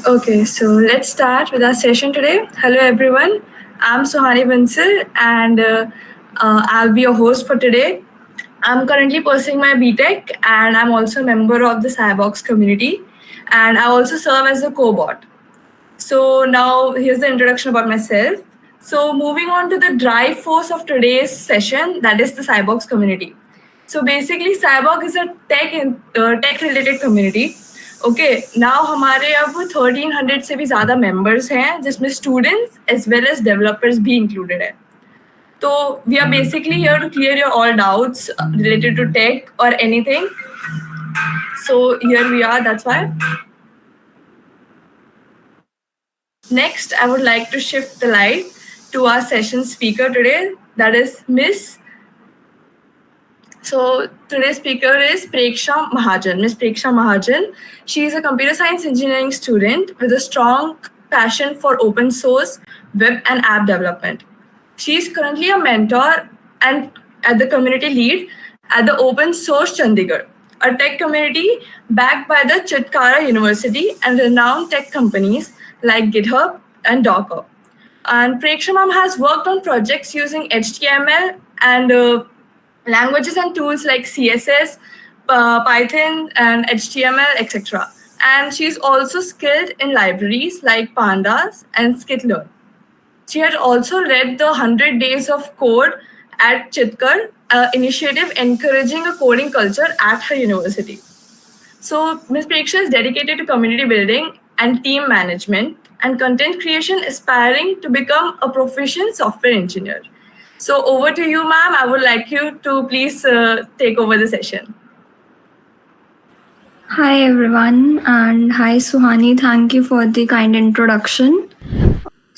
Okay, so let's start with our session today. Hello, everyone. I'm Suhani Bansal, and I'll be your host for today. I'm currently pursuing my BTech, and I'm also a member of the Cyborgs community, and I also serve as a co-bot. So now here's the introduction about myself. So moving on to the drive force of today's session, that is the Cyborgs community. So basically, Cyborg is a tech related community. Okay now हमारे अब 1300 से भी ज़्यादा members हैं जिसमें students as well as developers भी included है तो we are basically here to clear your all doubts related to tech और anything so here we are that's why next I would like to shift the light to our session speaker today, that is Miss. So today's speaker is Preksha Mahajan. Miss Preksha Mahajan. She is a computer science engineering student with a strong passion for open source, web and app development. She is currently a mentor and at the community lead at the Open Source Chandigarh, a tech community backed by the Chitkara University and renowned tech companies like GitHub and Docker. And Preksha Ma'am has worked on projects using HTML and languages and tools like CSS, Python, and HTML, etc. And she's also skilled in libraries like Pandas and Skitlearn. She had also led the 100 Days of Code at Chitkar, initiative encouraging a coding culture at her university. So Ms. Preksha is dedicated to community building and team management and content creation, aspiring to become a proficient software engineer. So over to you, ma'am. I would like you to please take over the session. Hi, everyone. And hi, Suhani. Thank you for the kind introduction.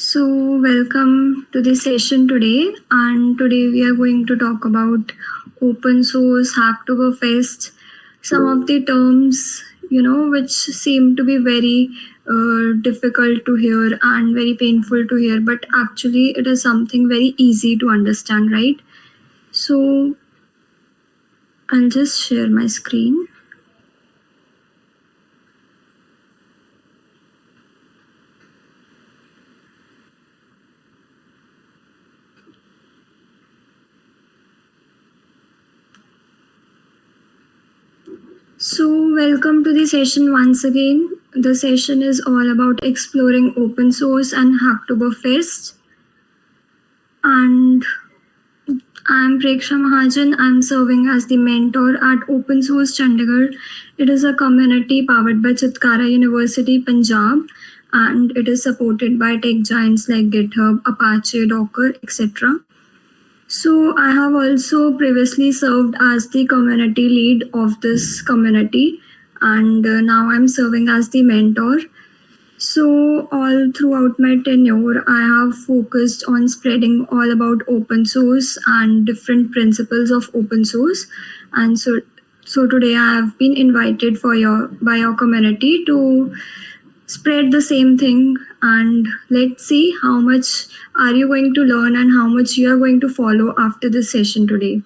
So welcome to the session today. And today we are going to talk about open source, Hacktoberfest, some of the terms, which seem to be very difficult to hear and very painful to hear, but actually it is something very easy to understand, right? So I'll just share my screen. So welcome to the session once again. The session is all about exploring open source and Hacktoberfest. And I'm Preksha Mahajan. I'm serving as the mentor at Open Source Chandigarh. It is a community powered by Chitkara University, Punjab, and it is supported by tech giants like GitHub, Apache, Docker, etc. So I have also previously served as the community lead of this community, and now I'm serving as the mentor. So all throughout my tenure, I have focused on spreading all about open source and different principles of open source. And so today I have been invited by your community to spread the same thing, and let's see how much are you going to learn and how much you are going to follow after this session today.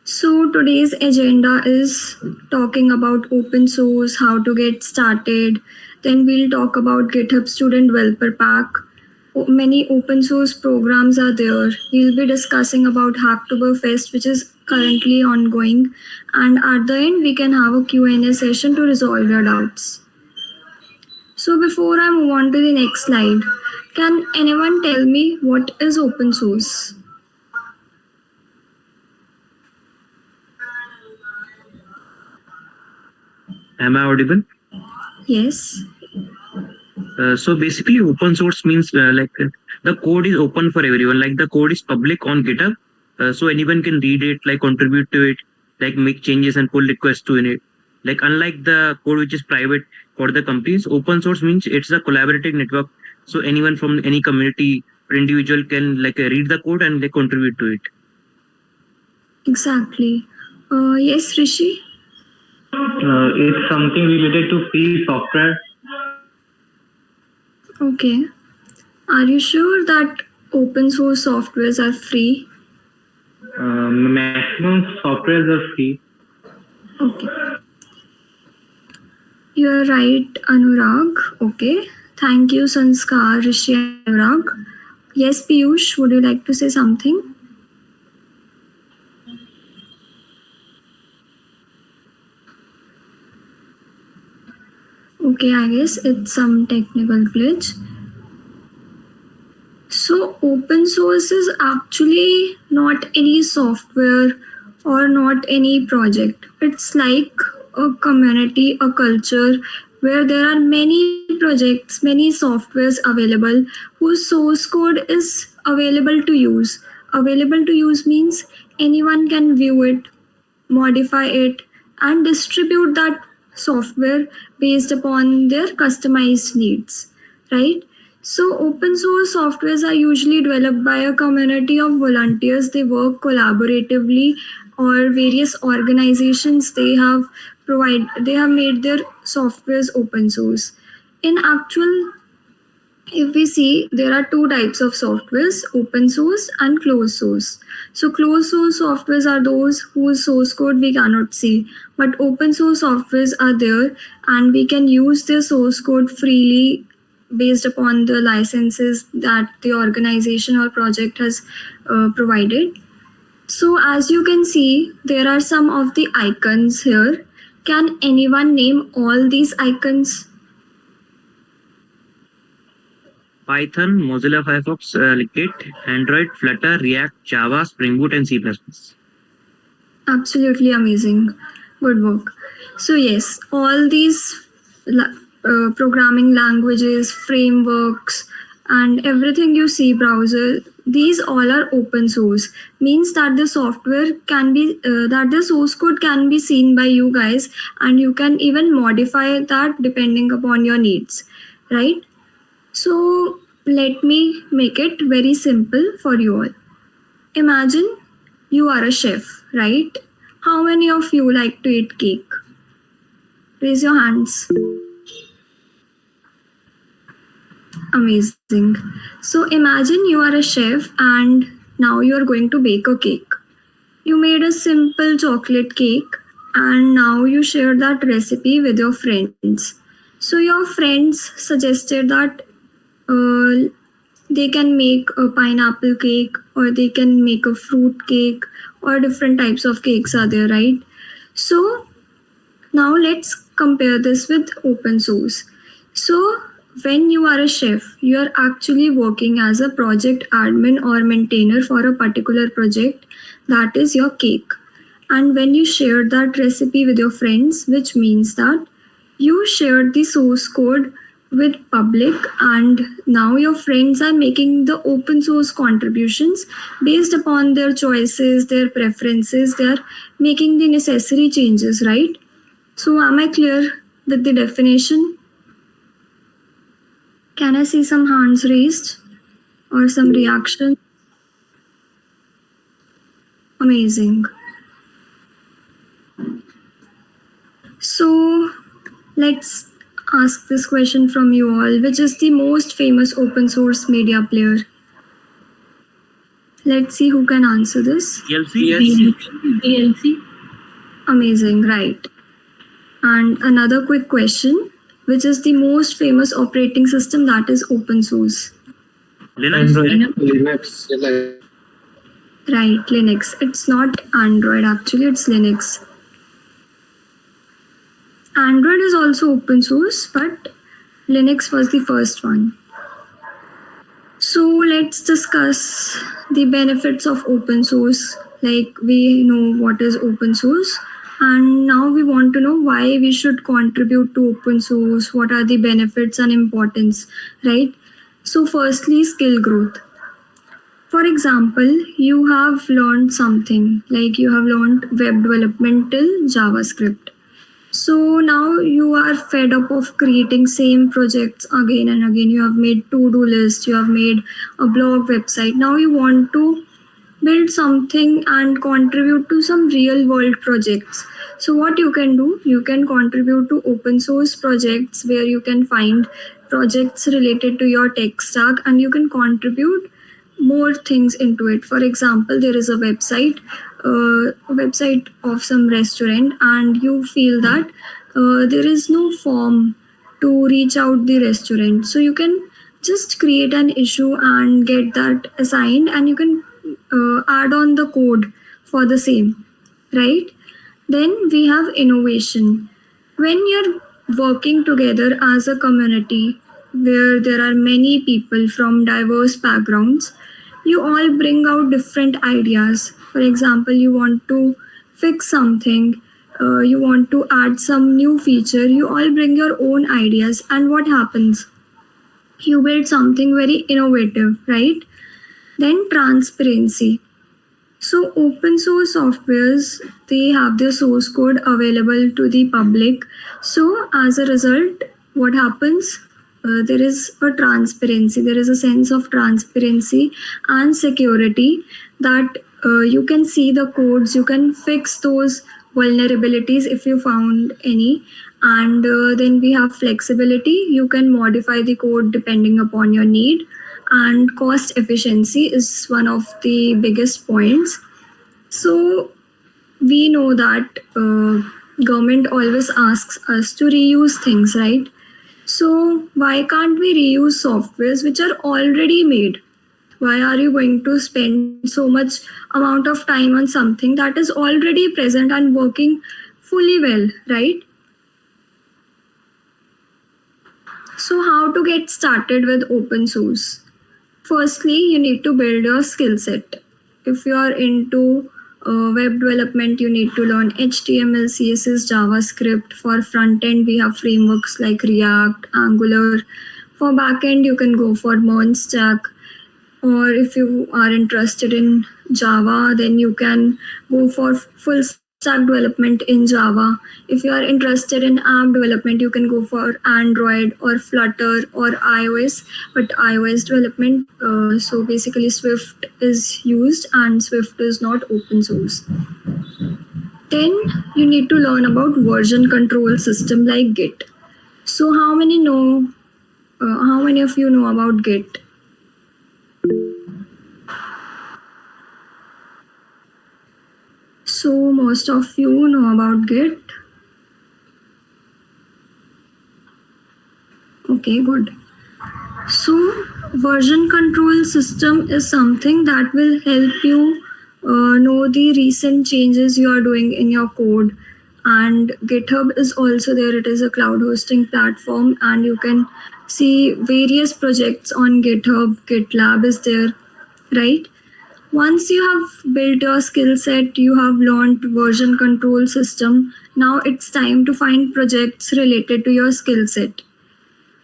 So today's agenda is talking about open source, how to get started. Then we'll talk about GitHub Student Developer Pack. Many open source programs are there. We'll be discussing about Hacktoberfest, which is currently ongoing. And at the end, we can have a Q&A session to resolve your doubts. So before I move on to the next slide, can anyone tell me what is open source? Am I audible? Yes. So basically open source means the code is open for everyone, like the code is public on GitHub, so anyone can read it, like contribute to it, like make changes and pull requests to it. Like unlike the code which is private for the companies, open source means it's a collaborative network, so anyone from any community or individual can read the code and contribute to it. Exactly. Yes, Rishi? It's something related to free software. Okay. Are you sure that open source softwares are free? Maximum softwares are free. Okay. You're right, Anurag. Okay. Thank you, Sanskar, Rishi, and Anurag. Yes, Piyush, would you like to say something? Okay, I guess it's some technical glitch. So, open source is actually not any software or not any project. It's like a community, a culture where there are many projects, many softwares available whose source code is available to use. Available to use means anyone can view it, modify it, and distribute that software based upon their customized needs, right? So, open source softwares are usually developed by a community of volunteers. They work collaboratively, or various organizations they have made their softwares open source. In actual, if we see, there are two types of softwares: open source and closed source. So closed source softwares are those whose source code we cannot see, but open source softwares are there and we can use their source code freely based upon the licenses that the organization or project has provided. So as you can see, there are some of the icons here. Can anyone name all these icons? Python, Mozilla Firefox, Git, Android, Flutter, React, Java, Spring Boot, and C++. Absolutely amazing. Good work. So, yes, all these programming languages, frameworks, and everything you see browser, these all are open source. Means that the software can be, that the source code can be seen by you guys, and you can even modify that depending upon your needs, right? So, let me make it very simple for you all. Imagine you are a chef, right? How many of you like to eat cake? Raise your hands. Amazing. So imagine you are a chef and now you are going to bake a cake. You made a simple chocolate cake and now you share that recipe with your friends. So your friends suggested that they can make a pineapple cake or they can make a fruit cake or different types of cakes are there, right? So now let's compare this with open source. So when you are a chef, you are actually working as a project admin or maintainer for a particular project, that is your cake. And when you share that recipe with your friends, which means that you shared the source code with public and now your friends are making the open source contributions based upon their choices, their preferences, they are making the necessary changes, right? So am I clear with the definition? Can I see some hands raised or some reaction? Amazing. So let's ask this question from you all. Which is the most famous open source media player? Let's see who can answer this. DLC? Amazing, right. And another quick question. Which is the most famous operating system that is open source? Linux. Right, Linux. It's not Android actually, it's Linux. Android is also open source, but Linux was the first one. So let's discuss the benefits of open source. Like we know what is open source, and now we want to know why we should contribute to open source, what are the benefits and importance, right? So firstly, skill growth. For example, you have learned something, like you have learned web development till JavaScript. So now you are fed up of creating same projects again and again. You have made to-do list, you have made a blog website. Now you want to build something and contribute to some real world projects. So what you can do, you can contribute to open source projects where you can find projects related to your tech stack and you can contribute more things into it. For example, there is a website of some restaurant and you feel that there is no form to reach out the restaurant, so you can just create an issue and get that assigned, and you can add on the code for the same, right? Then we have innovation. When you're working together as a community where there are many people from diverse backgrounds, you all bring out different ideas. For example, you want to fix something, you want to add some new feature, you all bring your own ideas, and what happens? You build something very innovative, right? Then transparency. So open source softwares, they have their source code available to the public. So as a result, what happens? There is a transparency. There is a sense of transparency and security that you can see the codes, you can fix those vulnerabilities if you found any, and then we have flexibility. You can modify the code depending upon your need, and cost efficiency is one of the biggest points. So we know that government always asks us to reuse things, right? So why can't we reuse softwares which are already made? Why are you going to spend so much amount of time on something that is already present and working fully well, right? So how to get started with open source? Firstly, you need to build your skill set. If you are into web development, you need to learn HTML, CSS, JavaScript. For front end, we have frameworks like React, Angular. For back end, you can go for Merge Stack. Or if you are interested in Java, then you can go for full stack development in Java. If you are interested in app development, you can go for Android or Flutter or iOS, but iOS development, so basically Swift is used, and Swift is not open source. Then you need to learn about version control system like Git. So how many of you know about Git? So most of you know about Git. Okay, good. So version control system is something that will help you know the recent changes you are doing in your code. And GitHub is also there. It is a cloud hosting platform, and you can see various projects on GitHub. GitLab is there, right? Once you have built your skill set, you have learned version control system. Now it's time to find projects related to your skill set.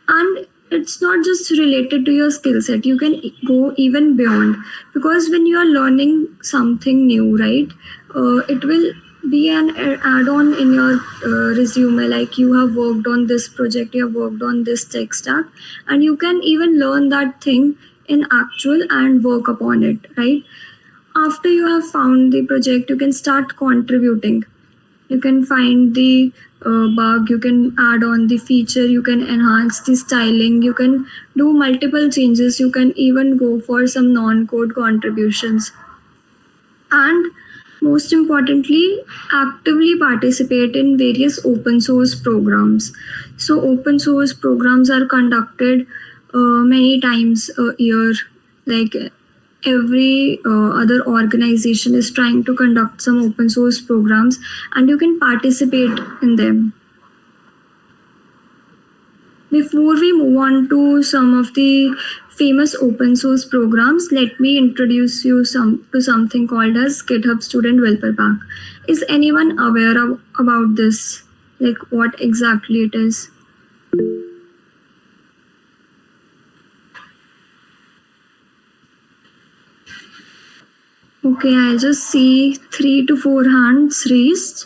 And it's not just related to your skill set, you can go even beyond, because when you are learning something new, right, it will be an add-on in your resume, like you have worked on this project, you have worked on this tech stack, and you can even learn that thing in actual and work upon it, right? After you have found the project, you can start contributing. You can find the bug, you can add on the feature, you can enhance the styling, you can do multiple changes, you can even go for some non-code contributions. And most importantly, actively participate in various open source programs. So open source programs are conducted many times a year. Like every other organization is trying to conduct some open source programs, and you can participate in them. Before we move on to some of the famous open source programs, let me introduce you to something called as GitHub Student Developer Pack. Is anyone aware about this? Like what exactly it is? Okay, I just see 3 to 4 hands raised,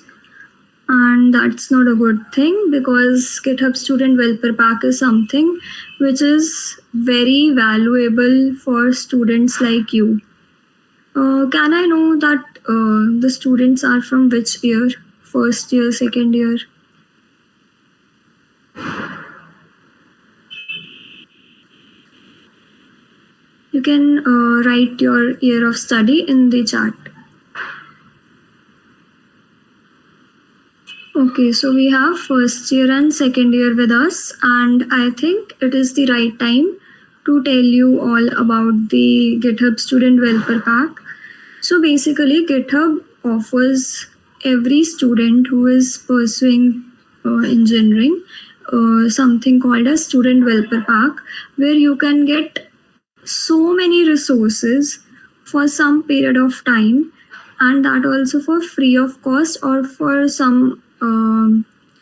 and that's not a good thing, because GitHub Student Developer Pack is something which is very valuable for students like you. Can I know that the students are from which year? First year, second year? You can write your year of study in the chat. Okay, so we have first year and second year with us, and I think it is the right time to tell you all about the GitHub Student Developer Pack. So basically, GitHub offers every student who is pursuing engineering something called a Student Developer Pack, where you can get so many resources for some period of time, and that also for free of cost or for some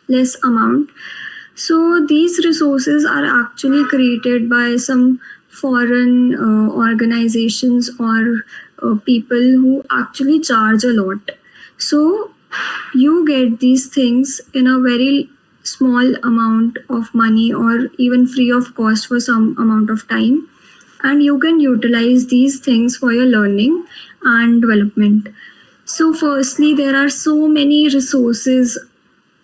less amount. So these resources are actually created by some foreign organizations or people who actually charge a lot. So you get these things in a very small amount of money or even free of cost for some amount of time, and you can utilize these things for your learning and development. So firstly, there are so many resources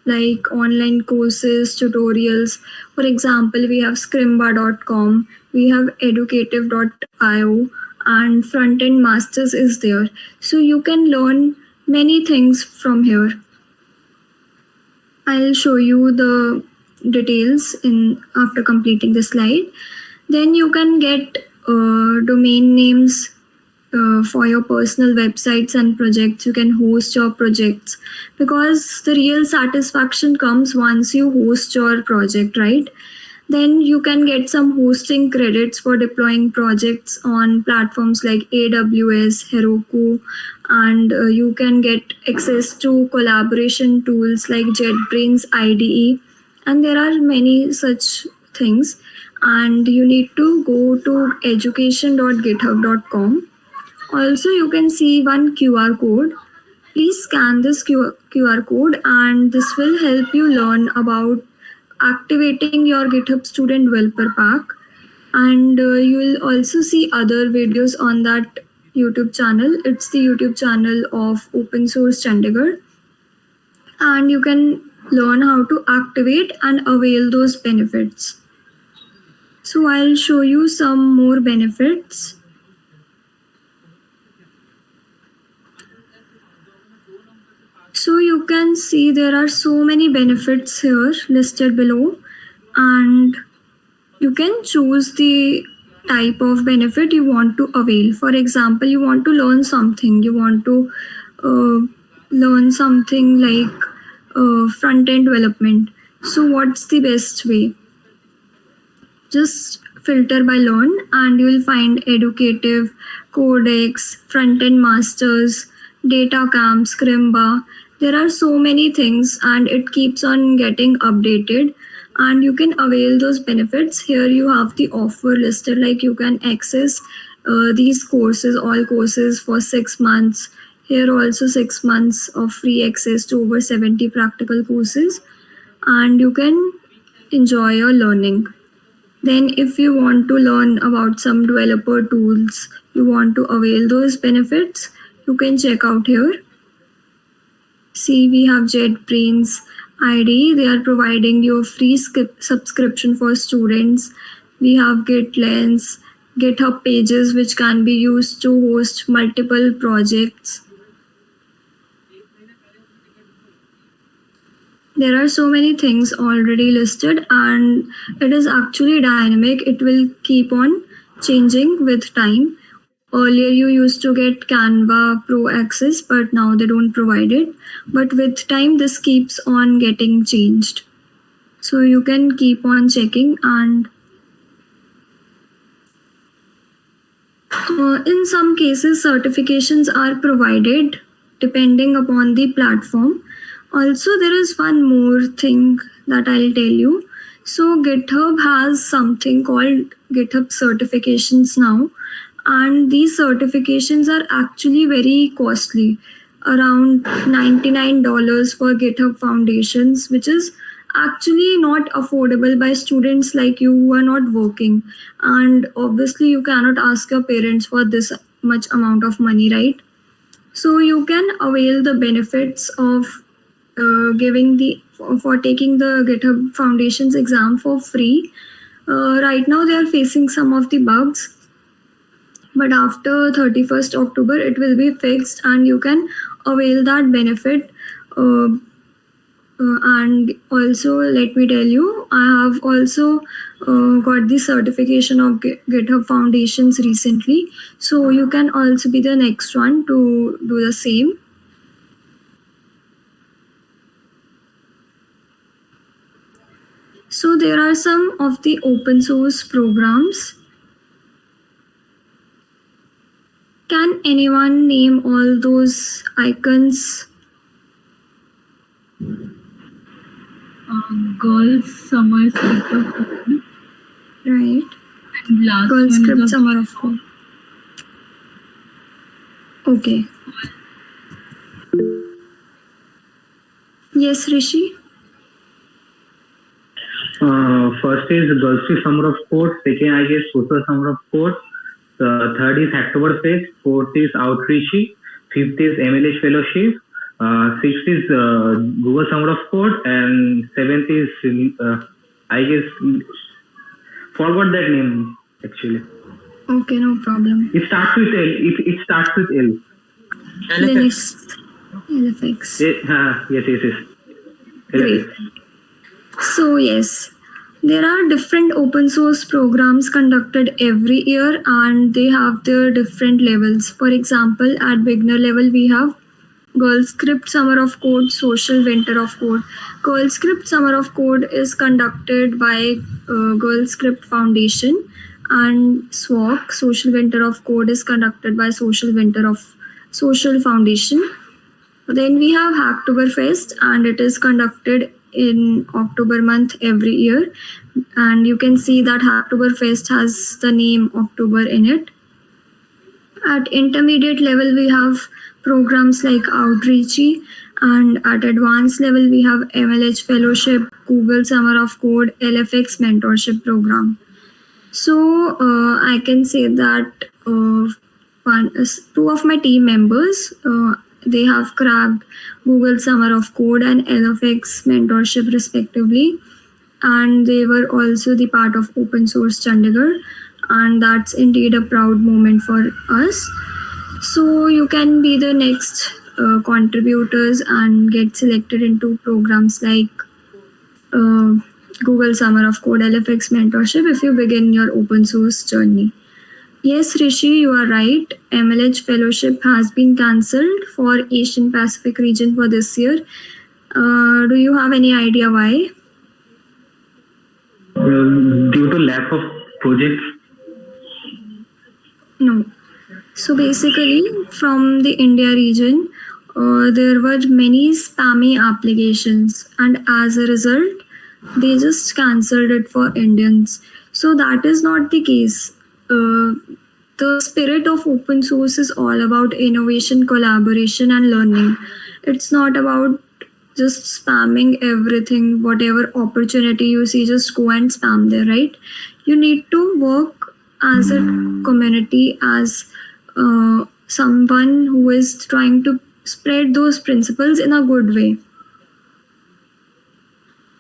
like online courses, tutorials. For example, we have scrimba.com, we have educative.io, and Frontend Masters is there. So you can learn many things from here. I'll show you the details in after completing the slide. Then you can get domain names for your personal websites and projects. You can host your projects, because the real satisfaction comes once you host your project, right? Then you can get some hosting credits for deploying projects on platforms like AWS, Heroku, and you can get access to collaboration tools like JetBrains IDE, and there are many such things. And you need to go to education.github.com. Also, you can see one QR code. Please scan this QR code, and this will help you learn about activating your GitHub Student Developer Pack. And you will also see other videos on that YouTube channel. It's the YouTube channel of Open Source Chandigarh. And you can learn how to activate and avail those benefits. So I'll show you some more benefits. So you can see there are so many benefits here listed below, and you can choose the type of benefit you want to avail. For example, you want to learn something, you want to learn something like front-end development. So what's the best way? Just filter by learn, and you will find educative, codex, front-end masters, data camp, scrimba. There are so many things, and it keeps on getting updated, and you can avail those benefits. Here you have the offer listed, like you can access these courses, all courses for 6 months. Here also 6 months of free access to over 70 practical courses, and you can enjoy your learning. Then if you want to learn about some developer tools, you want to avail those benefits, you can check out here. See, we have JetBrains ID. They are providing you a free subscription for students. We have GitLens, GitHub pages, which can be used to host multiple projects. There are so many things already listed, and it is actually dynamic. It will keep on changing with time. Earlier you used to get Canva Pro access, but now they don't provide it. But with time, this keeps on getting changed. So you can keep on checking, and in some cases, certifications are provided depending upon the platform. Also, there is one more thing that I'll tell you. So GitHub has something called GitHub certifications now, and these certifications are actually very costly, around $99 for GitHub Foundations, which is actually not affordable by students like you who are not working. And obviously you cannot ask your parents for this much amount of money, right? So you can avail the benefits of for taking the GitHub Foundations exam for free. Right now they are facing some of the bugs, but after 31st October it will be fixed, and you can avail that benefit And also, let me tell you, I have also got the certification of GitHub Foundations recently. So you can also be the next one to do the same. So there are some of the open source programs. Can anyone name all those icons? Girls Summer Script of Code. Right. And last Girls one Script is Summer of Code. Okay. Yes, Rishi? First is Gulfstream Summer of Code. Second, I guess, Social Summer of Code. Third is Hacktoberfest. Fourth is Outreachy. Fifth is MLH Fellowship. Sixth is Google Summer of Code. And seventh is, I guess, forgot that name actually. Okay, no problem. It starts with L. It starts with L. Linux. LFX. Yes. Great. So yes, there are different open source programs conducted every year and they have their different levels. For example, at beginner level we have Girl Script Summer of Code, Social Winter of Code. Girl Script Summer of Code is conducted by Girl Script Foundation, and SWOC, Social Winter of Code, is conducted by Social Foundation. Then we have Hacktoberfest, and it is conducted in October month every year. And you can see that Hacktoberfest has the name October in it. At intermediate level, we have programs like Outreachy, and at advanced level, we have MLH Fellowship, Google Summer of Code, LFX Mentorship Program. So I can say that two of my team members, they have cracked Google Summer of Code and LFX Mentorship respectively, and they were also the part of Open Source Chandigarh, and that's indeed a proud moment for us. So you can be the next contributors and get selected into programs like Google Summer of Code, LFX Mentorship if you begin your open source journey. Yes, Rishi, you are right. MLH Fellowship has been cancelled for Asian Pacific region for this year. Do you have any idea why? Due to lack of projects. No. So basically, from the India region, there were many spammy applications, and as a result, they just cancelled it for Indians. So that is not the case. The spirit of open source is all about innovation, collaboration, and learning. It's not about just spamming everything, whatever opportunity you see, just go and spam there, right? You need to work as a community, as someone who is trying to spread those principles in a good way.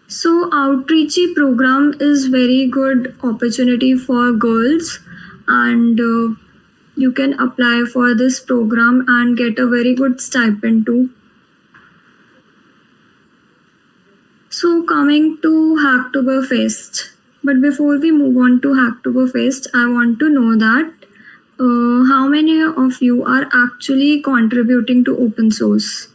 So Outreachy program is very good opportunity for girls, and you can apply for this program and get a very good stipend too. So coming to Hacktoberfest, but before we move on to Hacktoberfest, I want to know that how many of you are actually contributing to open source?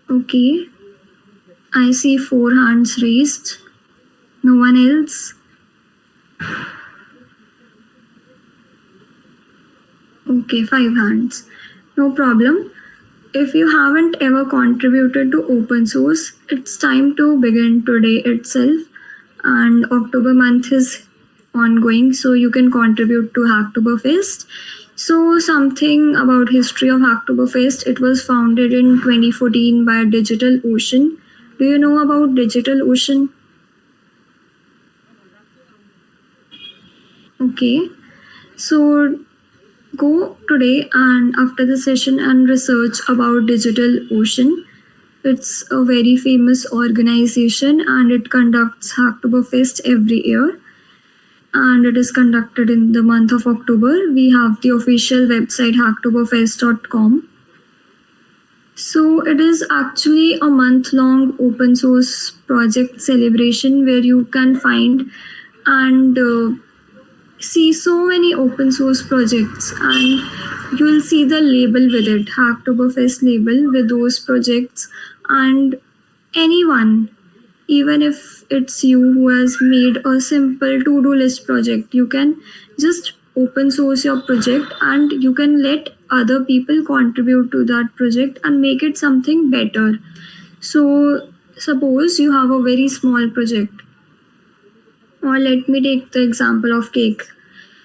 Okay, I see 4 hands raised. No one else? Okay, 5 hands. No problem. If you haven't ever contributed to open source, it's time to begin today itself. And October month is ongoing, so you can contribute to Hacktoberfest. So something about history of Hacktoberfest. It was founded in 2014 by DigitalOcean. Do you know about DigitalOcean? Okay. So go today and after the session and research about DigitalOcean. It's a very famous organization and it conducts Hacktoberfest every year. and it is conducted in the month of October. We have the official website hacktoberfest.com. So it is actually a month-long open source project celebration where you can find and see so many open source projects, and you will see the label with it, Hacktoberfest label with those projects, and anyone, even if it's you who has made a simple to-do list project, you can just open source your project and you can let other people contribute to that project and make it something better. So suppose you have a very small project, or let me take the example of cake.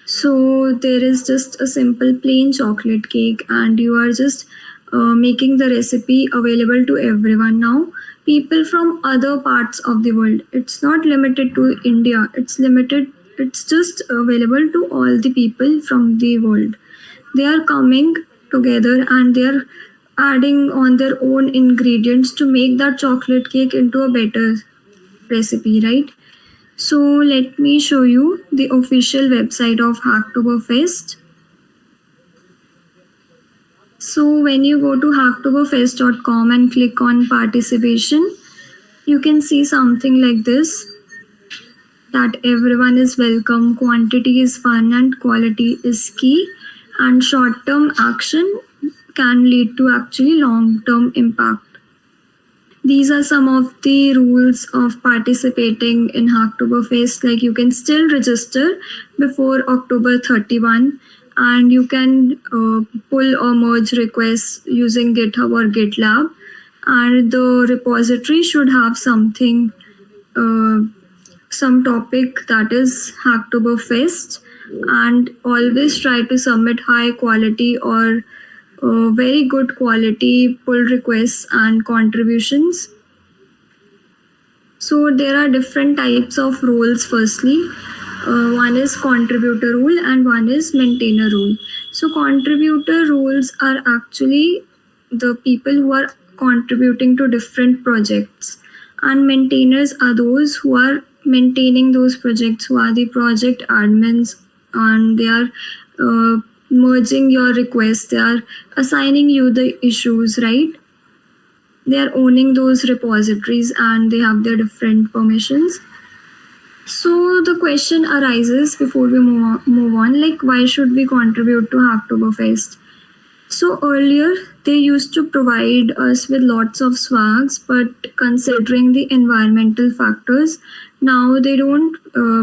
So there is just a simple plain chocolate cake and you are just making the recipe available to everyone. Now people from other parts of the world, it's not limited to India, it's just available to all the people from the world. They are coming together and they are adding on their own ingredients to make that chocolate cake into a better recipe, right? So let me show you the official website of Hacktoberfest. So when you go to hacktoberfest.com and click on participation, you can see something like this, that everyone is welcome, quantity is fun and quality is key, and short-term action can lead to actually long-term impact. These are some of the rules of participating in Hacktoberfest. Like, you can still register before October 31 and you can pull or merge requests using GitHub or GitLab, and the repository should have something, some topic that is Hacktoberfest, and always try to submit high quality or very good quality pull requests and contributions. So there are different types of roles. Firstly, one is contributor role and one is maintainer role. So contributor roles are actually the people who are contributing to different projects, and maintainers are those who are maintaining those projects, who are the project admins, and they are merging your requests, they are assigning you the issues, right? They are owning those repositories and they have their different permissions. So the question arises before we move on, like, why should we contribute to Hacktoberfest? So earlier they used to provide us with lots of swags, but considering the environmental factors, now they don't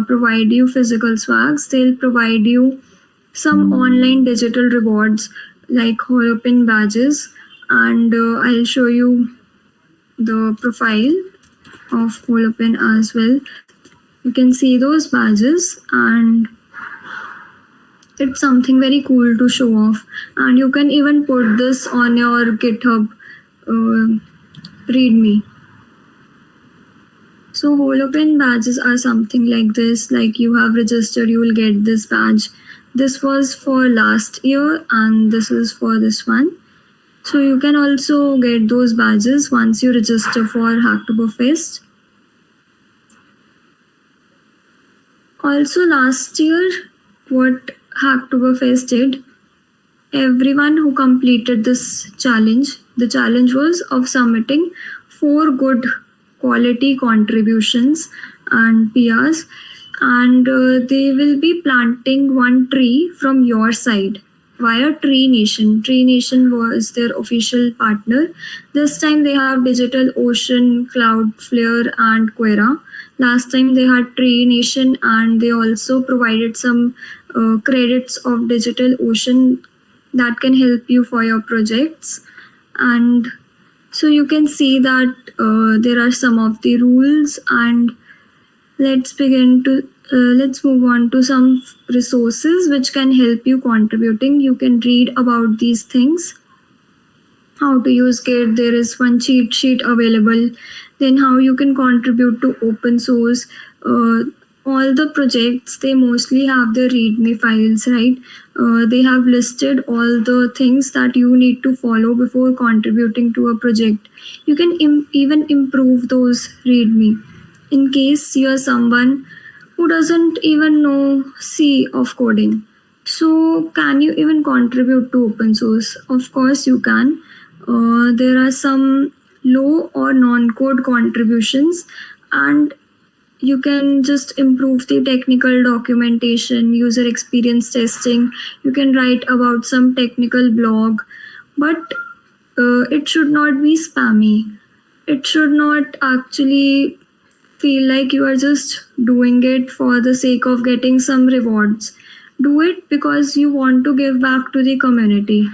provide you physical swags. They'll provide you some online digital rewards like Holopin badges, and I'll show you the profile of Holopin as well. You can see those badges and it's something very cool to show off, and you can even put this on your GitHub readme. So Holopin badges are something like this, like you have registered, you will get this badge. This was for last year and this is for this one. So you can also get those badges once you register for Hacktoberfest. Also last year, what Hacktoberfest did, everyone who completed this challenge, the challenge was of submitting 4 good quality contributions and PRs, and they will be planting 1 tree from your side via Tree Nation. Tree Nation was their official partner. This time they have DigitalOcean, Cloudflare and Quora. Last time they had Tree Nation, and they also provided some credits of DigitalOcean that can help you for your projects. And so you can see that there are some of the rules, and let's move on to some resources which can help you contributing. You can read about these things. How to use Git, there is one cheat sheet available. Then how you can contribute to open source. All the projects, they mostly have the readme files, right? They have listed all the things that you need to follow before contributing to a project. You can even improve those readme. In case you are someone who doesn't even know C of coding. So, can you even contribute to open source? Of course, you can. There are some low or non code contributions, and you can just improve the technical documentation, user experience testing. You can write about some technical blog, but it should not be spammy. It should not actually feel like you are just doing it for the sake of getting some rewards. Do it because you want to give back to the community.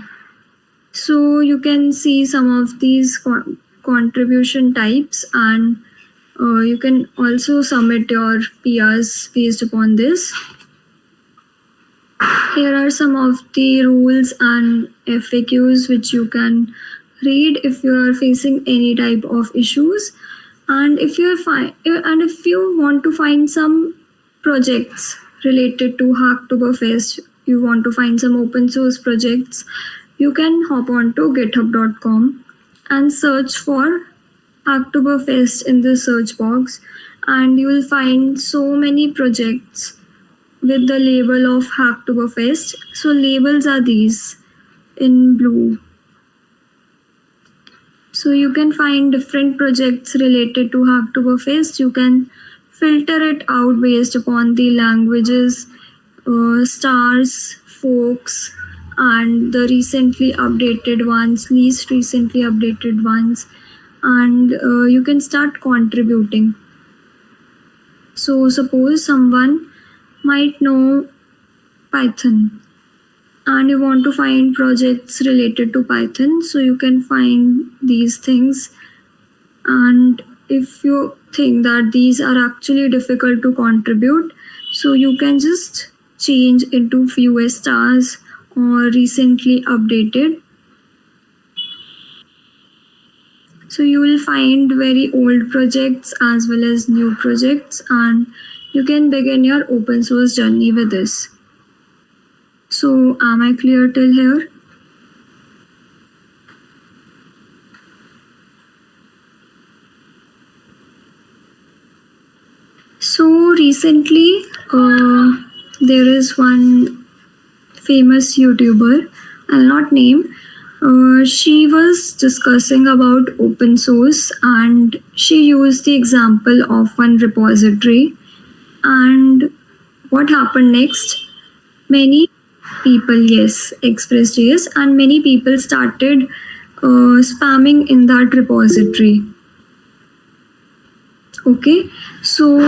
So you can see some of these contribution types, and you can also submit your PRs based upon this. Here are some of the rules and FAQs which you can read if you are facing any type of issues. And if you want to find some projects related to Hacktoberfest, you want to find some open source projects, you can hop on to github.com and search for Hacktoberfest in the search box, and you will find so many projects with the label of Hacktoberfest. So labels are these in blue. So you can find different projects related to Hacktoberfest. You can filter it out based upon the languages, stars, folks, and the recently updated ones, least recently updated ones, and you can start contributing. So suppose someone might know Python and you want to find projects related to Python, so you can find these things. And if you think that these are actually difficult to contribute, so you can just change into few stars or recently updated. So you will find very old projects as well as new projects, and you can begin your open source journey with this. So am I clear till here? So recently there is one famous YouTuber, I'll not name. She was discussing about open source, and she used the example of one repository. And what happened next? Many people, yes, expressed yes, and many people started spamming in that repository. Okay, so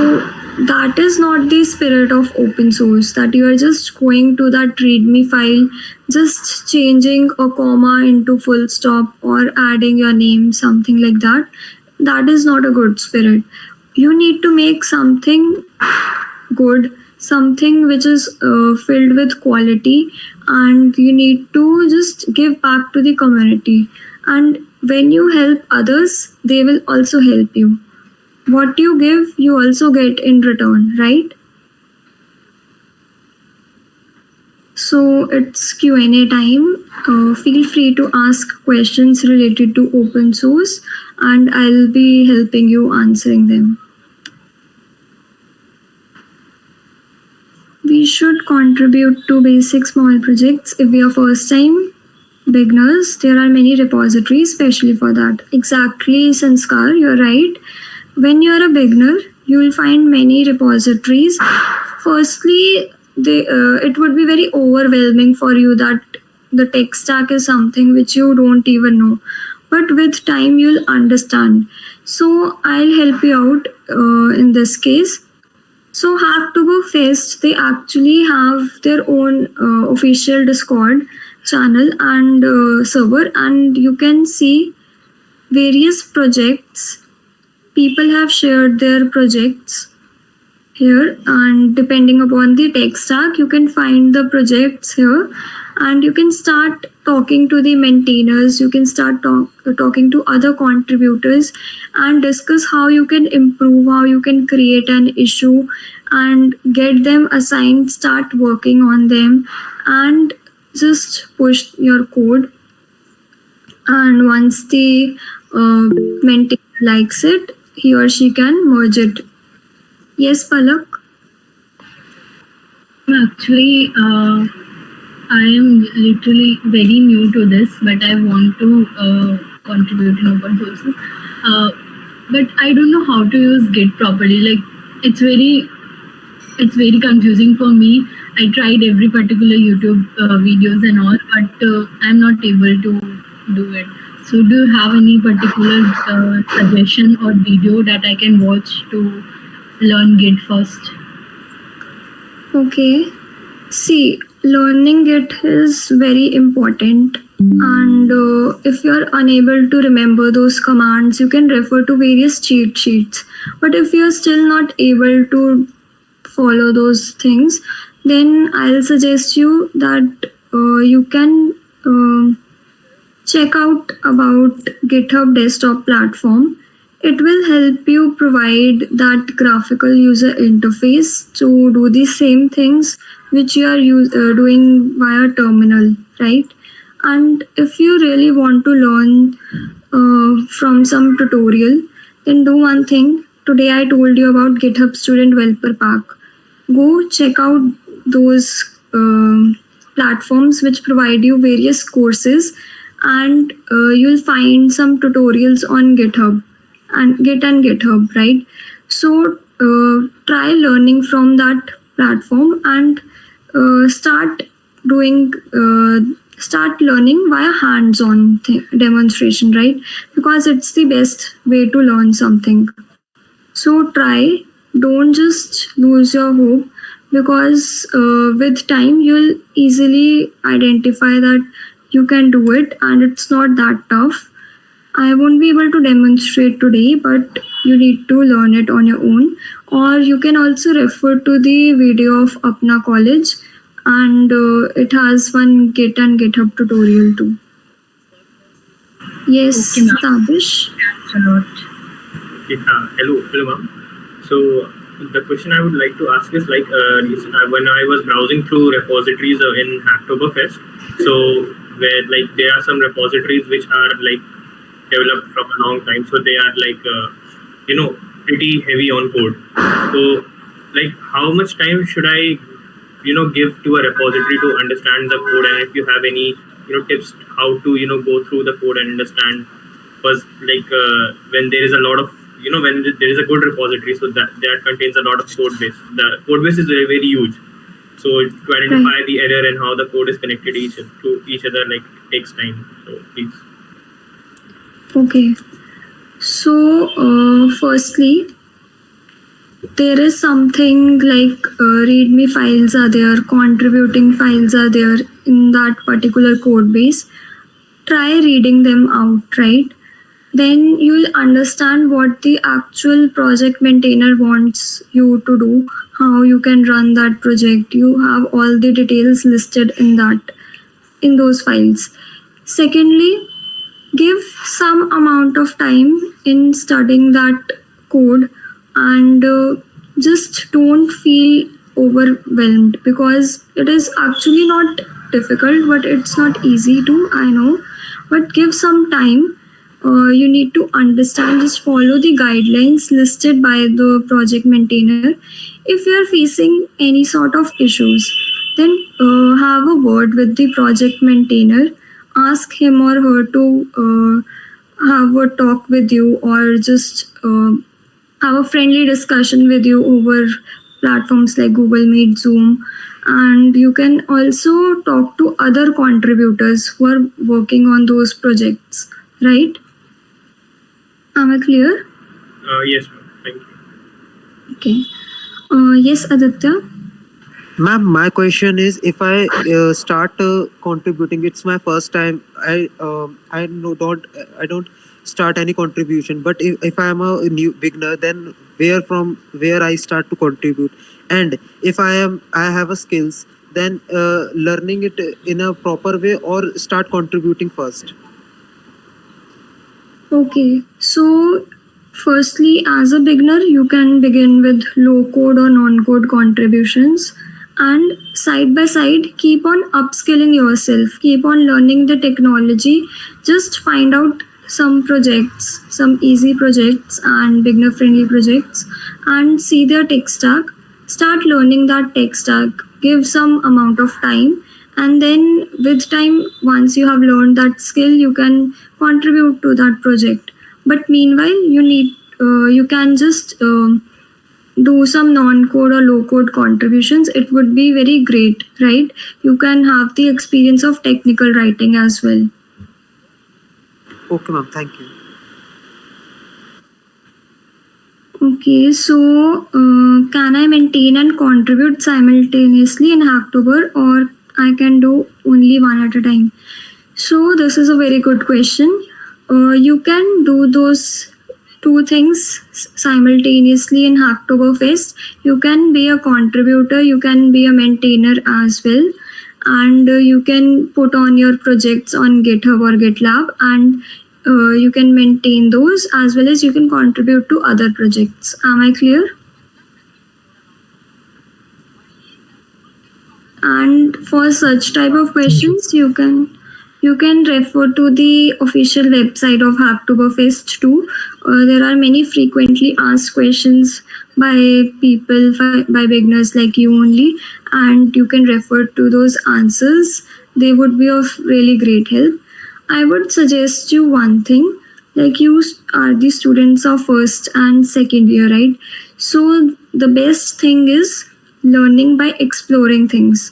that is not the spirit of open source, that you are just going to that readme file, just changing a comma into full stop or adding your name, something like that. That is not a good spirit. You need to make something good, something which is filled with quality, and you need to just give back to the community. And when you help others, they will also help you. What you give, you also get in return, right? So it's Q&A time. Feel free to ask questions related to open source, and I'll be helping you answering them. We should contribute to basic small projects if we are first time beginners. There are many repositories especially for that. Exactly, Sanskar, you're right. When you are a beginner, you will find many repositories. Firstly, it would be very overwhelming for you that the tech stack is something which you don't even know. But with time, you'll understand. So I'll help you out in this case. So Hacktoberfest, they actually have their own official Discord channel and server, and you can see various projects. People have shared their projects here, and depending upon the tech stack, you can find the projects here, and you can start talking to the maintainers. You can start talking to other contributors and discuss how you can improve, how you can create an issue and get them assigned, start working on them, and just push your code. And once the maintainer likes it, he or she can merge it. Yes, Palak? Actually, I am literally very new to this, but I want to contribute in open sources. Uh, but I don't know how to use Git properly. Like it's very confusing for me. I tried every particular YouTube videos and all, but I'm not able to do it. So, do you have any particular suggestion or video that I can watch to learn Git first? Okay. See, learning it is very important. And if you're unable to remember those commands, you can refer to various cheat sheets. But if you're still not able to follow those things, then I'll suggest you that you can check out about GitHub desktop platform. It will help you provide that graphical user interface to do the same things which you are doing via terminal, right? And if you really want to learn from some tutorial, then do one thing. Today I told you about GitHub Student Developer Pack. Go check out those platforms which provide you various courses, and you'll find some tutorials on GitHub and GitHub, right? So try learning from that platform and start learning via hands-on demonstration, right? Because it's the best way to learn something. So try, don't just lose your hope, because with time you'll easily identify that you can do it and it's not that tough. I won't be able to demonstrate today, but you need to learn it on your own. Or you can also refer to the video of Apna College, and it has one Git and GitHub tutorial too. Yes, Okay, ma'am. Tabish. Thanks a lot. Hello, ma'am. So the question I would like to ask is like when I was browsing through repositories in Hacktoberfest, so where like there are some repositories which are like developed from a long time, so they are like pretty heavy on code. So like how much time should I give to a repository to understand the code, and if you have any tips how to go through the code and understand, because like when there is a lot of when there is a good repository, so that contains a lot of code base, the code base is very, very huge, so to identify the error and how the code is connected to each other, like takes time. So please. Okay. So, firstly, there is something like README files are there, contributing files are there in that particular code base. Try reading them out, right? Then you'll understand what the actual project maintainer wants you to do, how you can run that project. You have all the details listed in those files. Secondly, give some amount of time in studying that code, and just don't feel overwhelmed, because it is actually not difficult, but it's not easy too, I know. But give some time. You need to understand, just follow the guidelines listed by the project maintainer. If you are facing any sort of issues, then have a word with the project maintainer. Ask him or her to have a talk with you, or just have a friendly discussion with you over platforms like Google Meet, Zoom. And you can also talk to other contributors who are working on those projects, right? Am I clear? Yes, ma'am. Thank you. Okay. Yes, Aditya. Ma'am, my question is, if I start contributing, it's my first time. I don't start any contribution. But if I am a new beginner, then where I start to contribute? And if I have a skills, then learning it in a proper way, or start contributing first? Okay, so firstly, as a beginner, you can begin with low code or non code contributions, and side by side, keep on upskilling yourself, keep on learning the technology. Just find out some projects, some easy projects and beginner friendly projects, and see their tech stack. Start learning that tech stack, give some amount of time, and then with time, once you have learned that skill, you can contribute to that project. But meanwhile, you can just do some non-code or low-code contributions. It would be very great, right? You can have the experience of technical writing as well. Okay, ma'am. Thank you. Okay, so can I maintain and contribute simultaneously in Hacktober, or I can do only one at a time? So this is a very good question. You can do those two things simultaneously in Hacktoberfest. You can be a contributor, you can be a maintainer as well, and you can put on your projects on GitHub or GitLab, and you can maintain those as well as you can contribute to other projects. Am I clear? And for such type of questions, you can refer to the official website of Hacktoberfest too. There are many frequently asked questions by people, by beginners like you only, and you can refer to those answers. They would be of really great help. I would suggest you one thing, like you are the students of first and second year, right? So the best thing is learning by exploring things.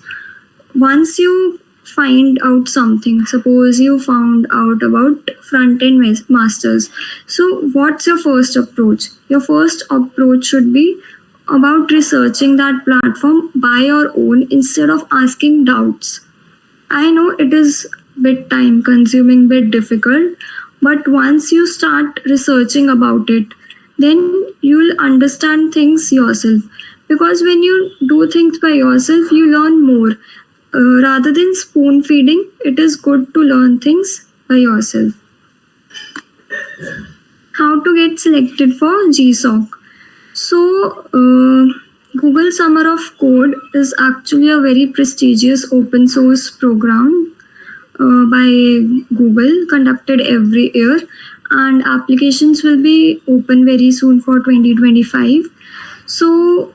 Once you find out something, suppose you found out about front-end masters, so what's your first approach? Your first approach should be about researching that platform by your own instead of asking doubts. I know it is bit time consuming, bit difficult, but once you start researching about it, then you'll understand things yourself, because when you do things by yourself, you learn more. Rather than spoon feeding, it is good to learn things by yourself. How to get selected for GSOC? So Google Summer of Code is actually a very prestigious open source program by Google, conducted every year, and applications will be open very soon for 2025. So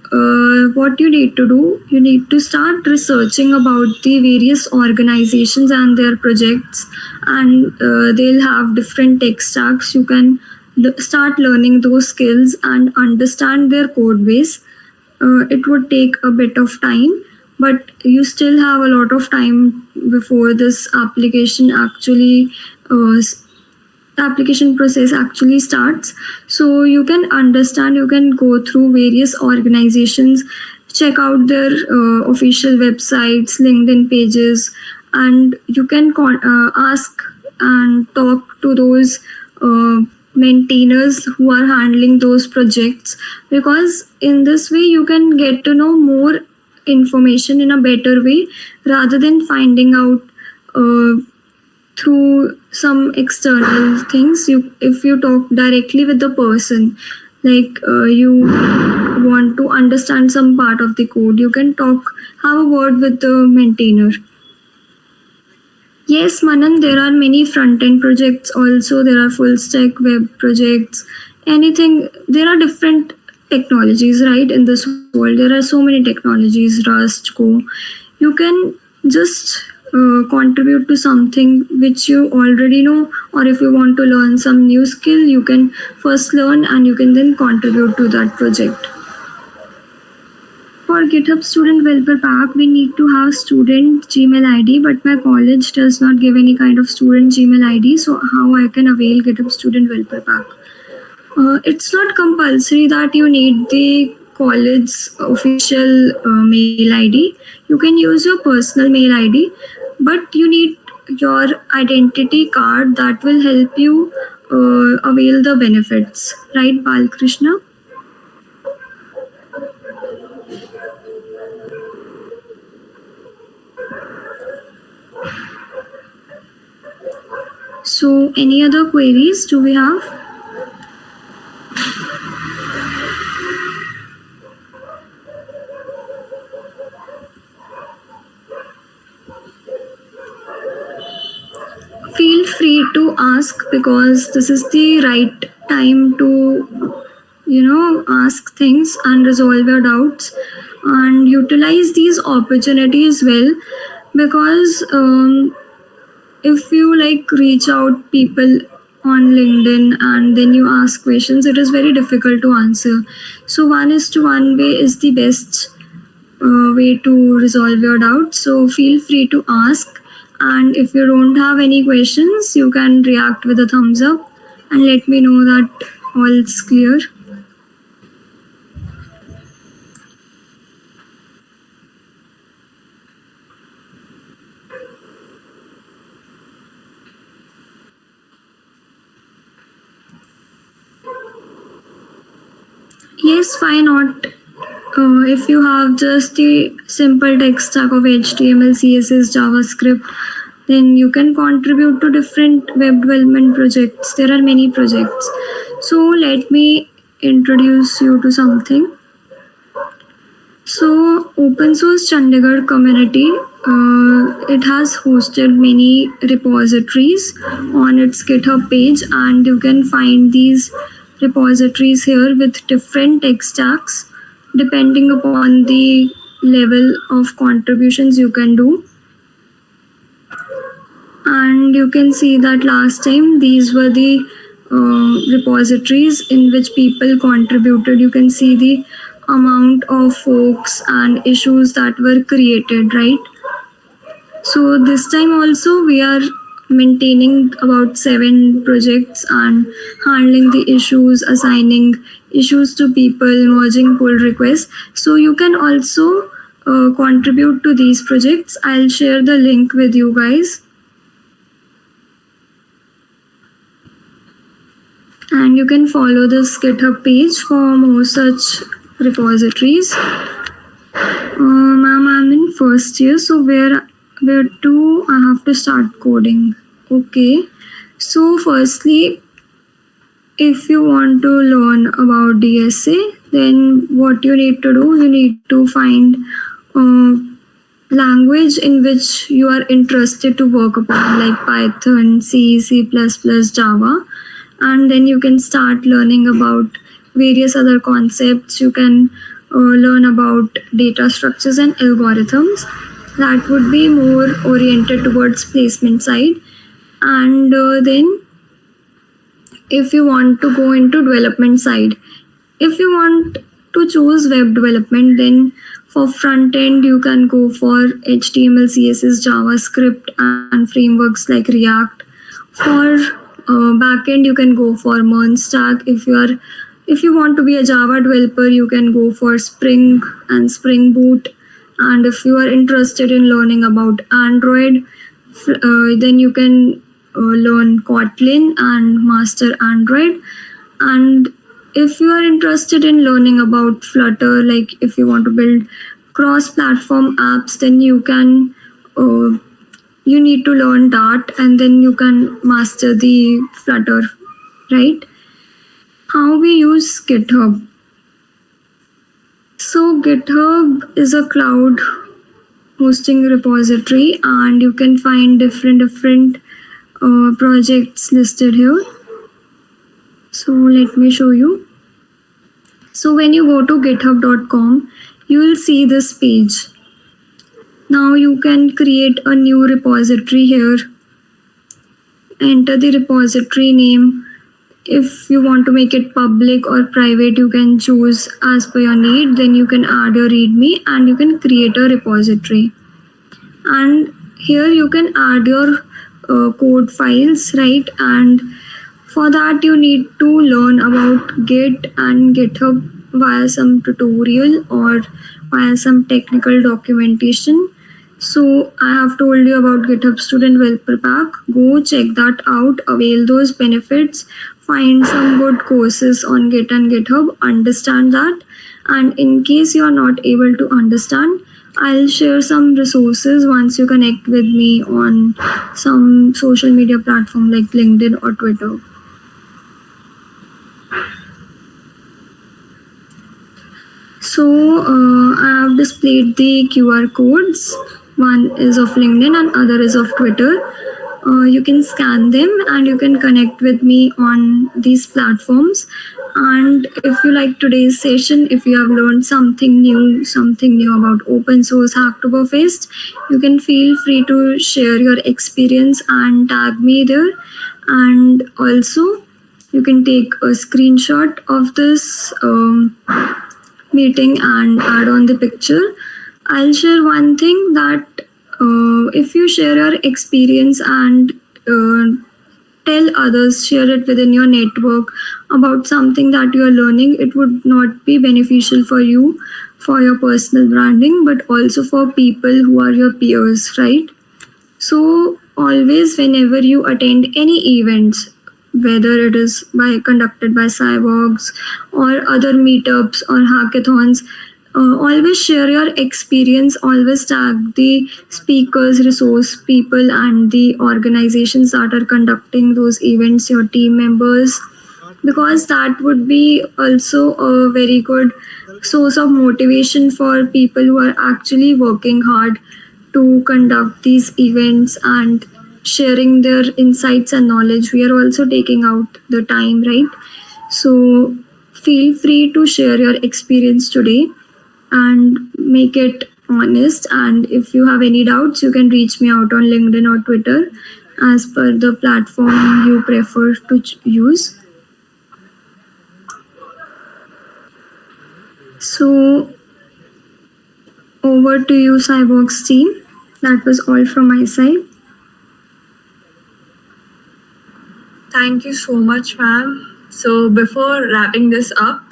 what you need to do, you need to start researching about the various organizations and their projects, and they'll have different tech stacks. You can start learning those skills and understand their code base. It would take a bit of time, but you still have a lot of time before this application process actually starts. So you can understand, you can go through various organizations, check out their official websites, LinkedIn pages, and you can ask and talk to those maintainers who are handling those projects, because in this way you can get to know more information in a better way rather than finding out through some external things. If you talk directly with the person, like you want to understand some part of the code, you can have a word with the maintainer. Yes, Manan, there are many front-end projects also. There are full-stack web projects, anything. There are different technologies, right, in this world. There are so many technologies, Rust, Go. You can just contribute to something which you already know, or if you want to learn some new skill, you can first learn and you can then contribute to that project. For GitHub Student Welfare Pack, we need to have student Gmail ID, but my college does not give any kind of student Gmail ID, so how I can avail GitHub Student Welfare Pack? It's not compulsory that you need the college's official mail ID. You can use your personal mail ID, but you need your identity card that will help you avail the benefits. Right, Balkrishna? So, any other queries do we have? Feel free to ask, because this is the right time to ask things and resolve your doubts. and utilize these opportunities well, because if you like reach out people on LinkedIn and then you ask questions, it is very difficult to answer. So 1:1 way is the best way to resolve your doubts. So feel free to ask, and if you don't have any questions, you can react with a thumbs up and let me know that all is clear. Yes, why not? If you have just the simple tech stack of HTML, CSS, JavaScript, then you can contribute to different web development projects. There are many projects. So let me introduce you to something. So Open Source Chandigarh community, it has hosted many repositories on its GitHub page, and you can find these repositories here with different tech stacks depending upon the level of contributions you can do. And you can see that last time these were the repositories in which people contributed. You can see the amount of folks and issues that were created, right? So this time also we are maintaining about 7 projects and handling the issues, assigning issues to people, merging pull requests. So you can also contribute to these projects. I'll share the link with you guys. And you can follow this GitHub page for more such repositories. Ma'am, I'm in first year, so where to I have to start coding? Okay, so firstly, if you want to learn about DSA, then what you need to do, you need to find language in which you are interested to work upon, like Python, C, C++, Java, and then you can start learning about various other concepts. You can learn about data structures and algorithms that would be more oriented towards placement side. And then if you want to go into development side, if you want to choose web development, then for front end you can go for HTML, CSS, JavaScript and frameworks like React. For back end you can go for MERN stack. If you want to be a Java developer, you can go for Spring and Spring Boot. And if you are interested in learning about Android, then you can learn Kotlin and master Android. And if you are interested in learning about Flutter, like if you want to build cross-platform apps, then you can you need to learn Dart, and then you can master the Flutter, right? How we use GitHub. So GitHub is a cloud hosting repository, and you can find different projects listed here. So let me show you. So when you go to github.com, you will see this page. Now you can create a new repository here. Enter the repository name. If you want to make it public or private, you can choose as per your need. Then you can add your README and you can create a repository. And here you can add your code files, right? And for that you need to learn about Git and GitHub via some tutorial or via some technical documentation. So I have told you about GitHub Student Developer Pack. Go check that out, avail those benefits, find some good courses on Git and GitHub, understand that. And in case you are not able to understand, I'll share some resources once you connect with me on some social media platform like LinkedIn or Twitter. So I have displayed the QR codes. One is of LinkedIn and other is of Twitter. You can scan them and you can connect with me on these platforms. And if you like today's session, if you have learned something new about open source Hacktoberfest, you can feel free to share your experience and tag me there. And also, you can take a screenshot of this meeting and add on the picture. I'll share one thing that if you share your experience and tell others, share it within your network about something that you are learning, it would not be beneficial for you, for your personal branding, but also for people who are your peers, right? So, always, whenever you attend any events, whether it is conducted by Cyborgs or other meetups or hackathons, always share your experience. Always tag the speakers, resource people, and the organizations that are conducting those events, your team members, because that would be also a very good source of motivation for people who are actually working hard to conduct these events and sharing their insights and knowledge. We are also taking out the time, right? So feel free to share your experience today and make it honest. And if you have any doubts, you can reach me out on LinkedIn or Twitter as per the platform you prefer to use. So over to you, Cyborgs team. That was all from my side. Thank you so much, ma'am. So before wrapping this up,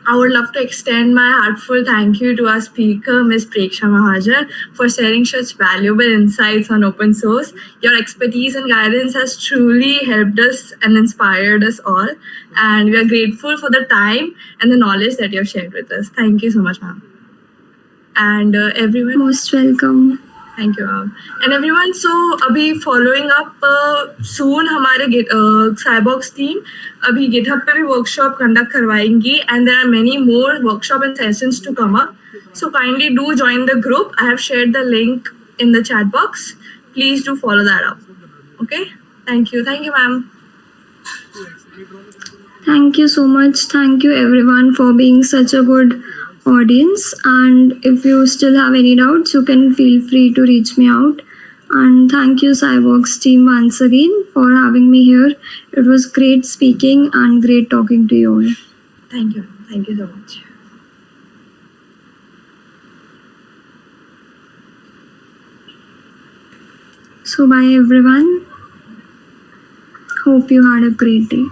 I would love to extend my heartfelt thank you to our speaker, Ms. Preksha Mahajan, for sharing such valuable insights on open source. Your expertise and guidance has truly helped us and inspired us all. And we are grateful for the time and the knowledge that you have shared with us. Thank you so much, ma'am. And everyone, Most welcome. Thank you ma'am and everyone so अभी following up सून हमारे साइबॉक्स team अभी GitHub पे भी workshop conduct करवाएंगी and there are many more workshop and sessions to come up so kindly do join the group I have shared the link in the chat box please do follow that up okay thank you ma'am Thank you so much. Thank you everyone for being such a good audience. And if you still have any doubts, you can feel free to reach me out. And thank you, Cyborgs team, once again for having me here. It was great speaking and great talking to you all. Thank you so much So bye everyone. Hope you had a great day.